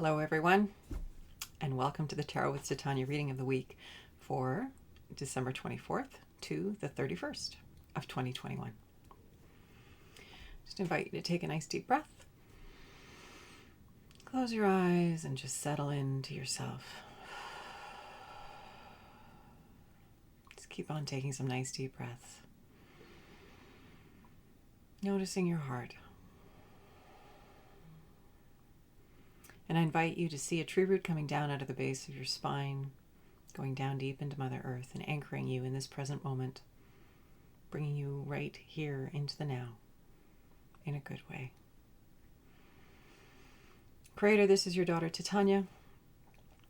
Hello everyone, and welcome to the Tarot with Titania reading of the week for December 24th to the 31st of 2021. Just invite you to take a nice deep breath, close your eyes, and just settle into yourself. Just keep on taking some nice deep breaths, noticing your heart. And I invite you to see a tree root coming down out of the base of your spine, going down deep into Mother Earth and anchoring you in this present moment, bringing you right here into the now in a good way. Creator, this is your daughter Titania,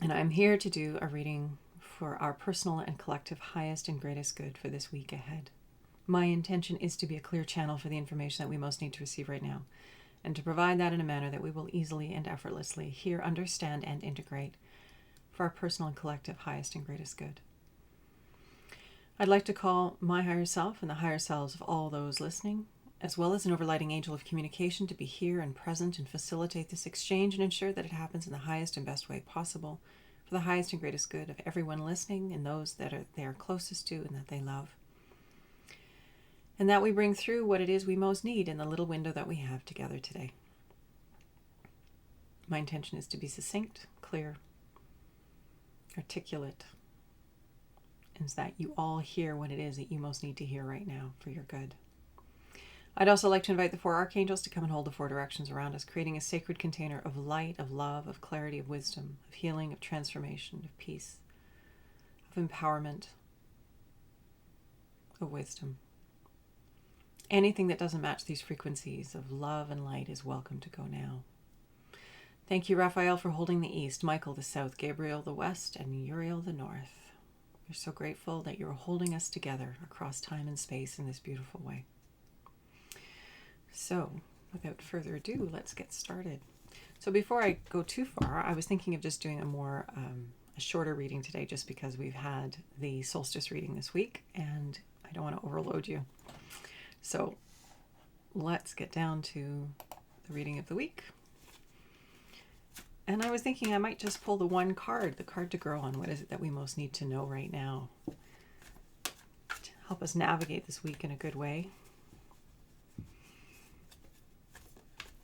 and I'm here to do a reading for our personal and collective highest and greatest good for this week ahead. My intention is to be a clear channel for the information that we most need to receive right now, and to provide that in a manner that we will easily and effortlessly hear, understand, and integrate for our personal and collective highest and greatest good. I'd like to call my higher self and the higher selves of all those listening, as well as an overlighting angel of communication, to be here and present and facilitate this exchange and ensure that it happens in the highest and best way possible for the highest and greatest good of everyone listening and those that they are closest to and that they love. And that we bring through what it is we most need in the little window that we have together today. My intention is to be succinct, clear, articulate, and that you all hear what it is that you most need to hear right now for your good. I'd also like to invite the four archangels to come and hold the four directions around us, creating a sacred container of light, of love, of clarity, of wisdom, of healing, of transformation, of peace, of empowerment, of wisdom. Anything that doesn't match these frequencies of love and light is welcome to go now. Thank you, Raphael, for holding the east, Michael the south, Gabriel the west, and Uriel the north. We're so grateful that you're holding us together across time and space in this beautiful way. So, without further ado, let's get started. So before I go too far, I was thinking of just doing a shorter reading today, just because we've had the solstice reading this week, and I don't want to overload you. So let's get down to the reading of the week. And I was thinking I might just pull the one card, the card to grow on. What is it that we most need to know right now to help us navigate this week in a good way?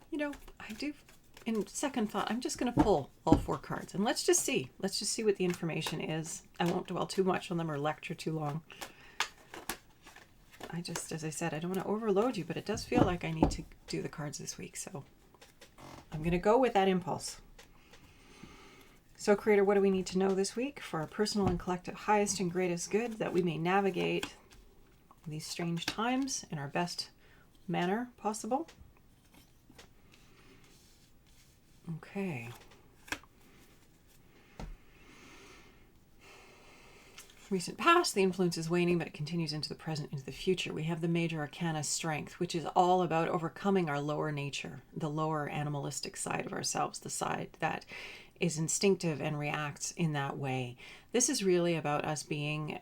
You know, I do, in second thought, I'm just going to pull all four cards and let's just see what the information is. I won't dwell too much on them or lecture too long. As I said, I don't want to overload you, but it does feel like I need to do the cards this week. So I'm going to go with that impulse. So Creator, what do we need to know this week for our personal and collective highest and greatest good, that we may navigate these strange times in our best manner possible? Okay. Recent past, the influence is waning, but it continues into the present, into the future. We have the major arcana strength, which is all about overcoming our lower nature, the lower animalistic side of ourselves, the side that is instinctive and reacts in that way. This is really about us being,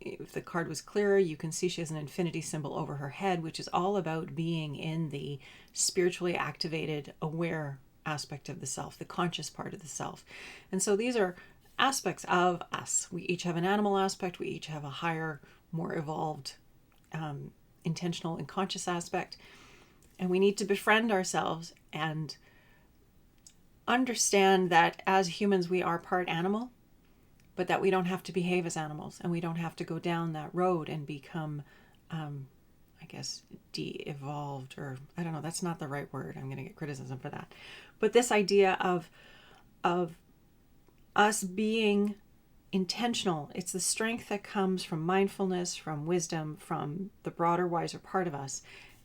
if the card was clearer, you can see she has an infinity symbol over her head, which is all about being in the spiritually activated, aware aspect of the self, the conscious part of the self. And so these are aspects of us. We each have an animal aspect. We each have a higher, more evolved, intentional and conscious aspect. And we need to befriend ourselves and understand that as humans, we are part animal, but that we don't have to behave as animals, and we don't have to go down that road and become, de-evolved, or I don't know, that's not the right word. I'm going to get criticism for that. But this idea of us being intentional, it's the strength that comes from mindfulness, from wisdom, from the broader, wiser part of us.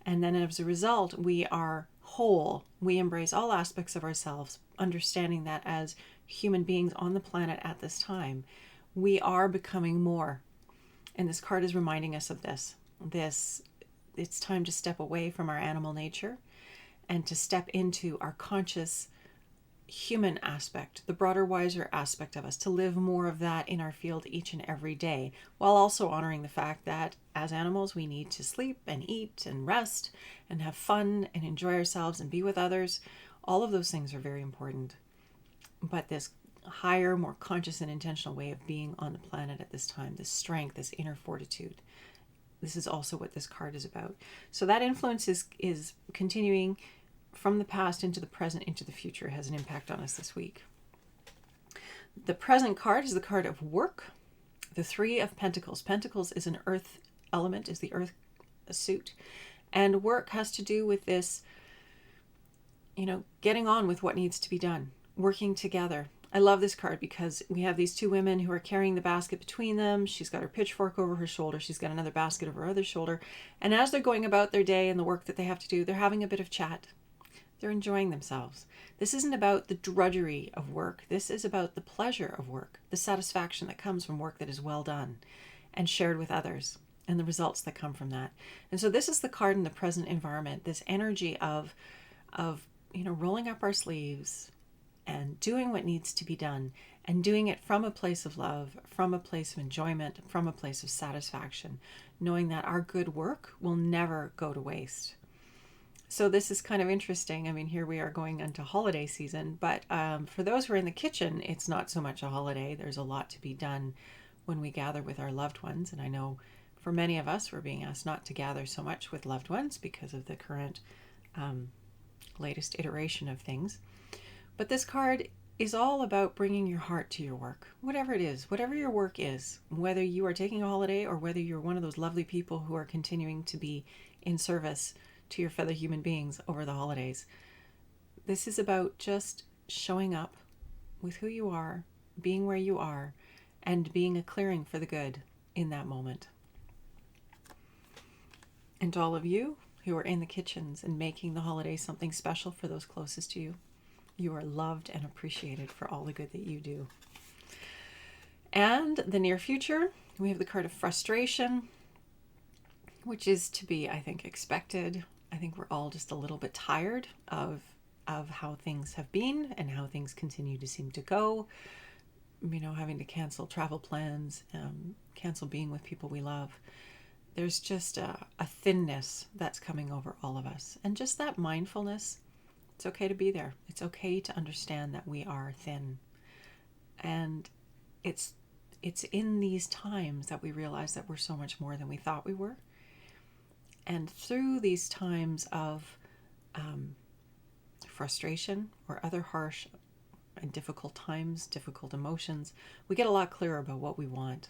And then as a result, we are whole. We embrace all aspects of ourselves, understanding that as human beings on the planet at this time, we are becoming more. And this card is reminding us of this. It's time to step away from our animal nature and to step into our conscious human aspect, the broader, wiser aspect of us, to live more of that in our field each and every day, while also honoring the fact that as animals, we need to sleep and eat and rest and have fun and enjoy ourselves and be with others. All of those things are very important. but this higher, more conscious and intentional way of being on the planet at this time, this strength, this inner fortitude. This is also what this card is about. So that influence is continuing from the past into the present, into the future. It has an impact on us this week. The present card is the card of work. The Three of Pentacles. Pentacles is an earth element, is the earth suit. And work has to do with this, getting on with what needs to be done, working together. I love this card because we have these two women who are carrying the basket between them. She's got her pitchfork over her shoulder. She's got another basket over her other shoulder. And as they're going about their day and the work that they have to do, they're having a bit of chat. They're enjoying themselves. This isn't about the drudgery of work. This is about the pleasure of work, the satisfaction that comes from work that is well done and shared with others, and the results that come from that. And so this is the card in the present environment, this energy of rolling up our sleeves and doing what needs to be done, and doing it from a place of love, from a place of enjoyment, from a place of satisfaction, knowing that our good work will never go to waste. So this is kind of interesting. I mean, here we are going into holiday season, but for those who are in the kitchen, it's not so much a holiday. There's a lot to be done when we gather with our loved ones. And I know for many of us, we're being asked not to gather so much with loved ones because of the current latest iteration of things. But this card is all about bringing your heart to your work, whatever it is, whatever your work is, whether you are taking a holiday or whether you're one of those lovely people who are continuing to be in service to your fellow human beings over the holidays. This is about just showing up with who you are, being where you are, and being a clearing for the good in that moment. And to all of you who are in the kitchens and making the holidays something special for those closest to you, you are loved and appreciated for all the good that you do. And the near future, we have the card of frustration, which is to be, I think, expected. I think we're all just a little bit tired of how things have been and how things continue to seem to go. Having to cancel travel plans, cancel being with people we love. There's just a thinness that's coming over all of us. And just that mindfulness, it's okay to be there. It's okay to understand that we are thin. And it's in these times that we realize that we're so much more than we thought we were. And through these times of frustration or other harsh and difficult times, difficult emotions, we get a lot clearer about what we want.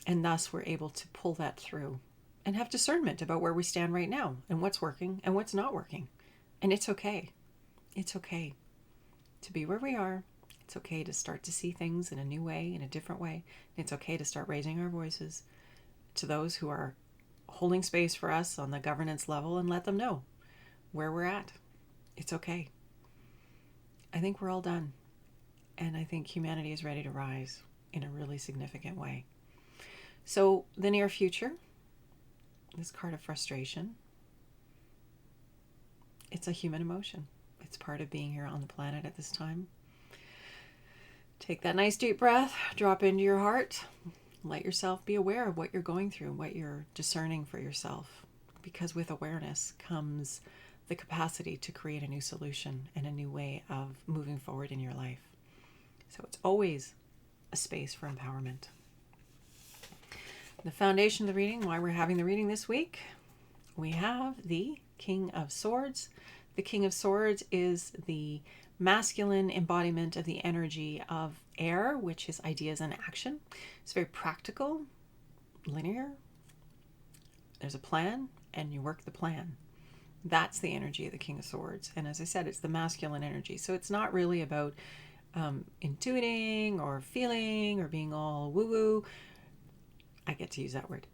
And thus we're able to pull that through and have discernment about where we stand right now and what's working and what's not working. And it's okay. It's okay to be where we are. It's okay to start to see things in a new way, in a different way. It's okay to start raising our voices to those who are holding space for us on the governance level and let them know where we're at. It's okay. I think we're all done. And I think humanity is ready to rise in a really significant way. So the near future, this card of frustration, it's a human emotion. It's part of being here on the planet at this time. Take that nice deep breath, drop into your heart, let yourself be aware of what you're going through, what you're discerning for yourself. Because with awareness comes the capacity to create a new solution and a new way of moving forward in your life. So it's always a space for empowerment. The foundation of the reading, why we're having the reading this week, we have the King of Swords. The King of Swords is the masculine embodiment of the energy of air, which is ideas and action. It's very practical, linear. There's a plan, and you work the plan. That's the energy of the King of Swords. And as I said, it's the masculine energy. So it's not really about intuiting or feeling or being all woo-woo. I get to use that word.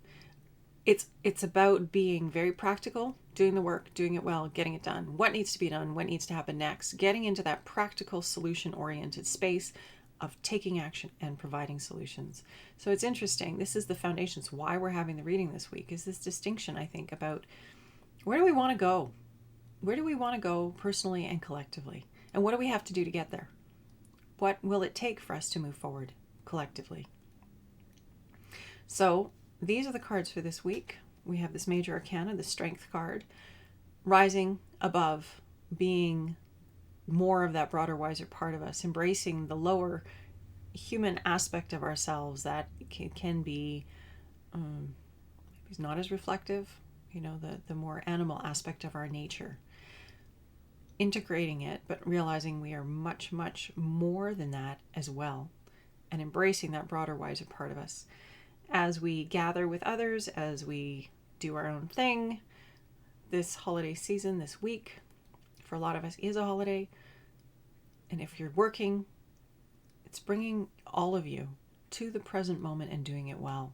It's about being very practical, doing the work, doing it well, getting it done. What needs to be done? What needs to happen next? Getting into that practical, solution-oriented space of taking action and providing solutions. So it's interesting. This is the foundations. Why we're having the reading this week is this distinction, I think, about where do we want to go? Where do we want to go personally and collectively? And what do we have to do to get there? What will it take for us to move forward collectively? So these are the cards for this week. We have this major arcana, the strength card, rising above, being more of that broader, wiser part of us, embracing the lower human aspect of ourselves that can be not as reflective, the more animal aspect of our nature. Integrating it, but realizing we are much, much more than that as well, and embracing that broader, wiser part of us as we gather with others, as we do our own thing. This holiday season, this week, for a lot of us is a holiday. And if you're working, it's bringing all of you to the present moment and doing it well.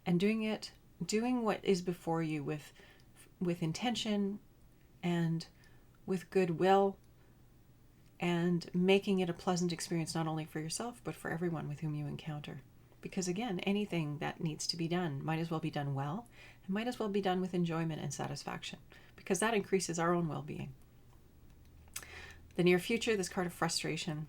And doing what is before you with intention and with goodwill, and making it a pleasant experience not only for yourself, but for everyone with whom you encounter. Because again, anything that needs to be done might as well be done well, and might as well be done with enjoyment and satisfaction, because that increases our own well-being. The near future, this card of frustration,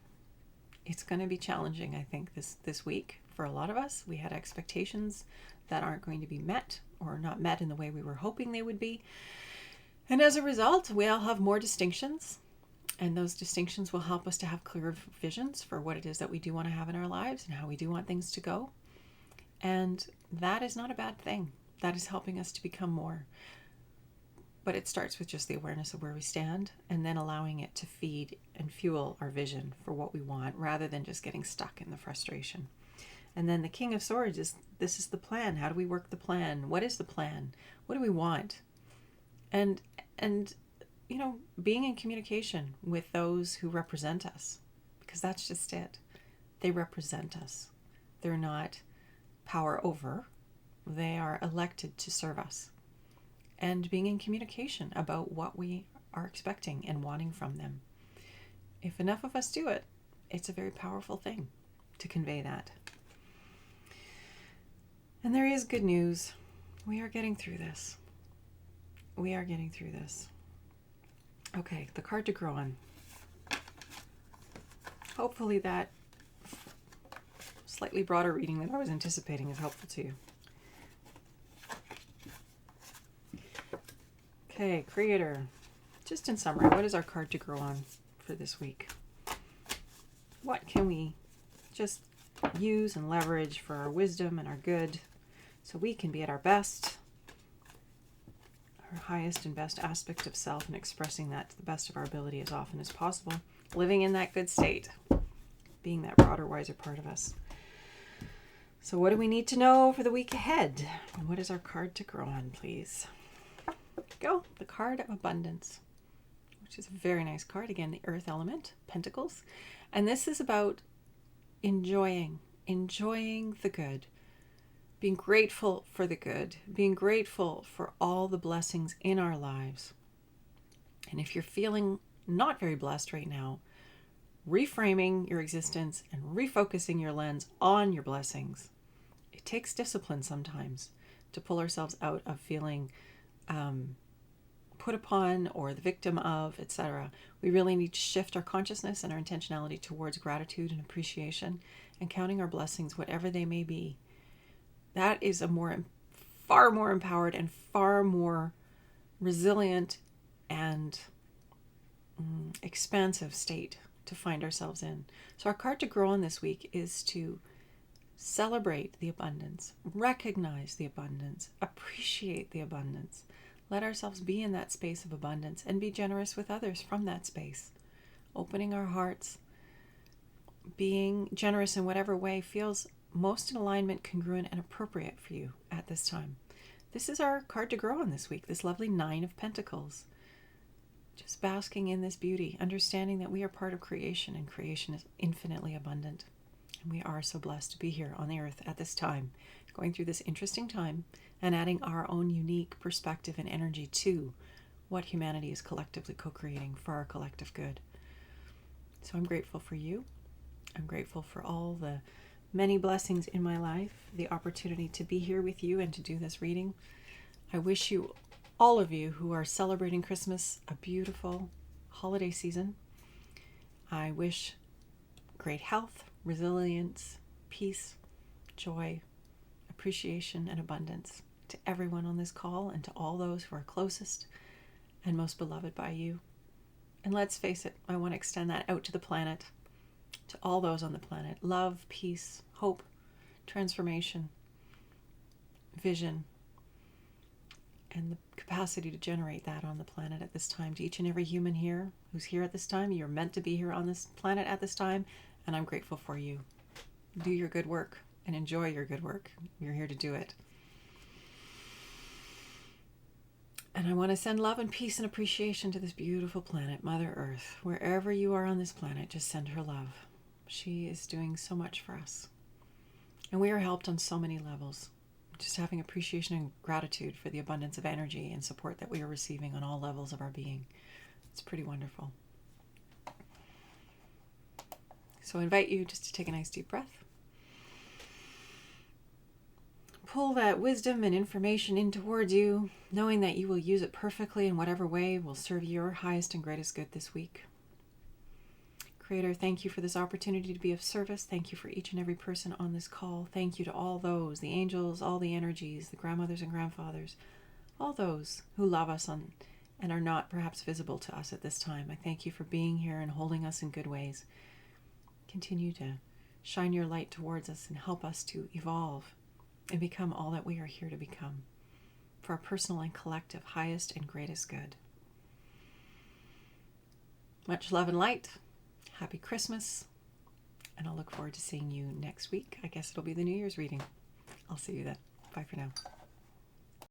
it's going to be challenging, I think, this week for a lot of us. We had expectations that aren't going to be met, or not met in the way we were hoping they would be. And as a result, we all have more distinctions, and those distinctions will help us to have clearer visions for what it is that we do want to have in our lives and how we do want things to go. And that is not a bad thing. That is helping us to become more. But it starts with just the awareness of where we stand, and then allowing it to feed and fuel our vision for what we want, rather than just getting stuck in the frustration. And then the King of Swords this is the plan. How do we work the plan? What is the plan? What do we want? And being in communication with those who represent us, because that's just it. They represent us. They're not power over. They are elected to serve us. And being in communication about what we are expecting and wanting from them. If enough of us do it, it's a very powerful thing to convey that. And there is good news. We are getting through this. We are getting through this. Okay, the card to grow on. Hopefully that slightly broader reading than I was anticipating is helpful to you. Okay, Creator. Just in summary, what is our card to grow on for this week? What can we just use and leverage for our wisdom and our good, so we can be at our best, our highest and best aspect of self, and expressing that to the best of our ability as often as possible, living in that good state, being that broader, wiser part of us. So what do we need to know for the week ahead? And what is our card to grow on, please? Go, the card of abundance, which is a very nice card. Again, the earth element, pentacles. And this is about enjoying the good, being grateful for the good, being grateful for all the blessings in our lives. And if you're feeling not very blessed right now, reframing your existence and refocusing your lens on your blessings. It takes discipline sometimes to pull ourselves out of feeling put upon or the victim of, etc. We really need to shift our consciousness and our intentionality towards gratitude and appreciation and counting our blessings, whatever they may be. That is a far more empowered and far more resilient and expansive state to find ourselves in. So our card to grow on this week is to celebrate the abundance, recognize the abundance, appreciate the abundance. Let ourselves be in that space of abundance and be generous with others from that space. Opening our hearts, being generous in whatever way feels most in alignment, congruent, and appropriate for you at this time. This is our card to grow on this week, this lovely 9 of Pentacles. Just basking in this beauty, understanding that we are part of creation, and creation is infinitely abundant. And we are so blessed to be here on the earth at this time, going through this interesting time and adding our own unique perspective and energy to what humanity is collectively co-creating for our collective good. So I'm grateful for you. I'm grateful for all the many blessings in my life, the opportunity to be here with you and to do this reading. I wish you, all of you who are celebrating Christmas, a beautiful holiday season. I wish great health, resilience, peace, joy, appreciation, and abundance to everyone on this call and to all those who are closest and most beloved by you. And let's face it, I want to extend that out to the planet, to all those on the planet. Love, peace, hope, transformation, vision, and the capacity to generate that on the planet at this time. To each and every human here who's here at this time, you're meant to be here on this planet at this time, and I'm grateful for you. Do your good work and enjoy your good work. You're here to do it. And I want to send love and peace and appreciation to this beautiful planet, Mother Earth. Wherever you are on this planet, just send her love. She is doing so much for us. And we are helped on so many levels. Just having appreciation and gratitude for the abundance of energy and support that we are receiving on all levels of our being. It's pretty wonderful. So I invite you just to take a nice deep breath. Pull that wisdom and information in towards you, knowing that you will use it perfectly in whatever way will serve your highest and greatest good this week. Creator, thank you for this opportunity to be of service. Thank you for each and every person on this call. Thank you to all those, the angels, all the energies, the grandmothers and grandfathers, all those who love us and are not perhaps visible to us at this time. I thank you for being here and holding us in good ways. Continue to shine your light towards us and help us to evolve and become all that we are here to become for our personal and collective highest and greatest good. Much love and light. Happy Christmas, and I'll look forward to seeing you next week. I guess it'll be the New Year's reading. I'll see you then. Bye for now.